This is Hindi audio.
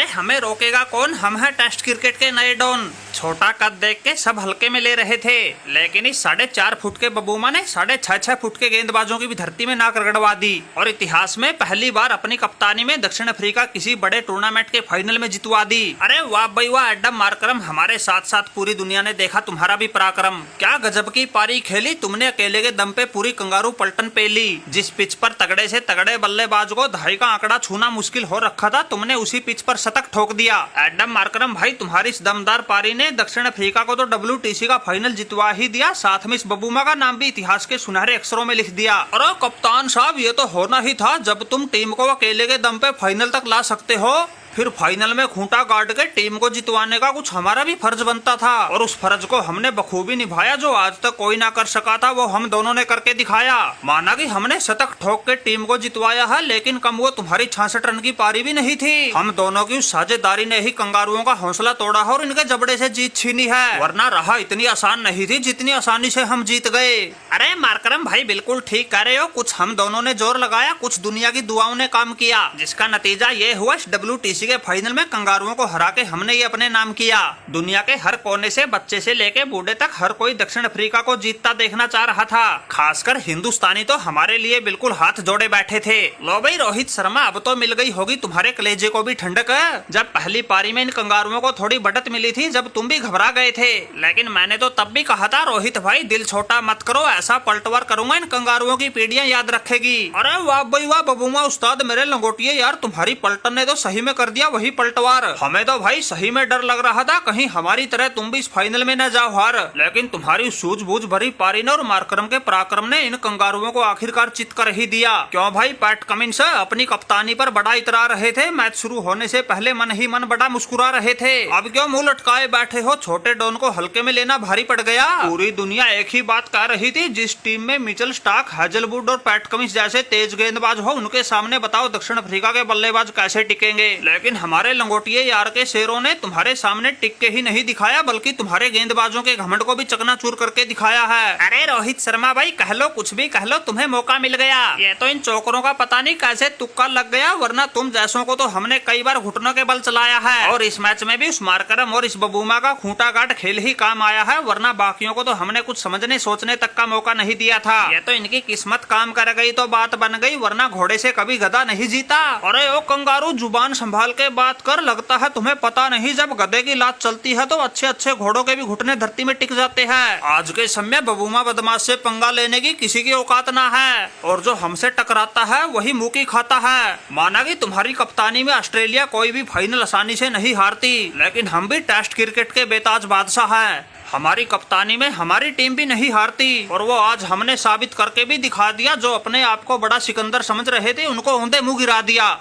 अरे हमें रोकेगा कौन, हम हैं टेस्ट क्रिकेट के नए डॉन। छोटा कद देख के सब हल्के में ले रहे थे, लेकिन इस 4.5 फुट के बबूमा ने 6.5 फुट के गेंदबाजों की भी धरती में नाक रगड़वा दी और इतिहास में पहली बार अपनी कप्तानी में दक्षिण अफ्रीका किसी बड़े टूर्नामेंट के फाइनल में जितवा दी। अरे वाह भाई वाह एडम मार्करम, हमारे साथ साथ पूरी दुनिया ने देखा तुम्हारा भी पराक्रम। क्या गजब की पारी खेली तुमने, अकेले के दम पे पूरी कंगारू पलटन पे ली। जिस पिच पर तगड़े से तगड़े बल्लेबाज को 2.5 का आंकड़ा छूना मुश्किल हो रखा था, तुमने उसी पिच पर शतक ठोक दिया। एडम मार्करम भाई, तुम्हारी इस दमदार पारी ने दक्षिण अफ्रीका को तो WTC का फाइनल जितवा ही दिया, साथ में इस बबूमा का नाम भी इतिहास के सुनहरे अक्षरों में लिख दिया। अरे कप्तान साहब, ये तो होना ही था। जब तुम टीम को अकेले के दम पे फाइनल तक ला सकते हो, फिर फाइनल में खूंटा गाड़ के टीम को जितवाने का कुछ हमारा भी फर्ज बनता था, और उस फर्ज को हमने बखूबी निभाया। जो आज तक कोई ना कर सका था वो हम दोनों ने करके दिखाया। माना कि हमने शतक ठोक के टीम को जितवाया है, लेकिन कम वो तुम्हारी 66 रन की पारी भी नहीं थी। हम दोनों की उस साझेदारी ने ही कंगारुओं का हौसला तोड़ा है और इनके जबड़े से जीत छीनी है, वरना रहा इतनी आसान नहीं थी जितनी आसानी से हम जीत गए। अरे मार्करम भाई, बिल्कुल ठीक कह रहे हो। कुछ हम दोनों ने जोर लगाया, कुछ दुनिया की दुआओं ने काम किया, जिसका नतीजा ये हुआ इस WTC के फाइनल में कंगारुओं को हरा के हमने ये अपने नाम किया। दुनिया के हर कोने से बच्चे से लेके बूढ़े तक हर कोई दक्षिण अफ्रीका को जीतता देखना चाह रहा था। खासकर हिंदुस्तानी तो हमारे लिए बिल्कुल हाथ जोड़े बैठे थे। लो भाई रोहित शर्मा, अब तो मिल गई होगी तुम्हारे कलेजे को भी ठंडक। जब पहली पारी में इन कंगारुओं को थोड़ी बढ़त मिली थी, जब तुम भी घबरा गए थे, लेकिन मैंने तो तब भी कहा था रोहित भाई दिल छोटा मत करो, ऐसा पलटवार करूंगा इन कंगारुओं की पीढ़ियां याद रखेगी। अरे वाह भाई वाह बबूमा उस्ताद मेरे लंगोटिए, यार तुम्हारी पलटन ने तो सही में कर दिया वही पलटवार। हमें तो भाई सही में डर लग रहा था कहीं हमारी तरह तुम भी इस फाइनल में न जाओ हार, लेकिन तुम्हारी सूझबूझ भरी पारी ने और मार्करम के पराक्रम ने इन कंगारुओं को आखिरकार चित कर ही दिया। क्यों भाई, पैट कमिंस अपनी कप्तानी पर बड़ा इतरा रहे थे, मैच शुरू होने से पहले मन ही मन बड़ा मुस्कुरा रहे थे। अब क्यों मुंह लटकाए बैठे हो, छोटे डॉन को हल्के में लेना भारी पड़ गया। पूरी दुनिया एक ही बात कह रही थी, जिस टीम में मिचेल स्टार्क, हैजलवुड और पैट कमिंस जैसे तेज गेंदबाज हो, उनके सामने बताओ दक्षिण अफ्रीका के बल्लेबाज कैसे टिकेंगे। लेकिन हमारे लंगोटिए यार के शेरों ने तुम्हारे सामने टिक के ही नहीं दिखाया, बल्कि तुम्हारे गेंदबाजों के घमंड को भी चकनाचूर करके दिखाया है। अरे रोहित शर्मा भाई, कह लो कुछ भी कह लो, तुम्हें मौका मिल गया। ये तो इन चौकरों का पता नहीं कैसे तुक्का लग गया, वरना तुम जैसों को तो हमने कई बार घुटनों के बल चलाया है, और इस मैच में भी उस मार्करम और इस बबूमा का खूंटा गांठ खेल ही काम आया है, वरना बाकियों को तो हमने कुछ समझने सोचने तक का मौका नहीं दिया था। ये तो इनकी किस्मत काम कर गई तो बात बन गई, वरना घोड़े से कभी गधा नहीं जीता। अरे ओ कंगारू, जुबान संभाल के बात कर, लगता है तुम्हें पता नहीं, जब गधे की लात चलती है तो अच्छे अच्छे घोड़ों के भी घुटने धरती में टिक जाते हैं। आज के समय बबूमा बदमाश से पंगा लेने की किसी की औकात ना है, और जो हमसे टकराता है वही मुंह की खाता है। माना कि तुम्हारी कप्तानी में ऑस्ट्रेलिया कोई भी फाइनल आसानी से नहीं हारती, लेकिन हम भी टेस्ट क्रिकेट के बेताज बादशाह हैं। हमारी कप्तानी में हमारी टीम भी नहीं हारती, और वो आज हमने साबित करके भी दिखा दिया। जो अपने आप को बड़ा सिकंदर समझ रहे थे, उनको औंधे मुंह गिरा दिया।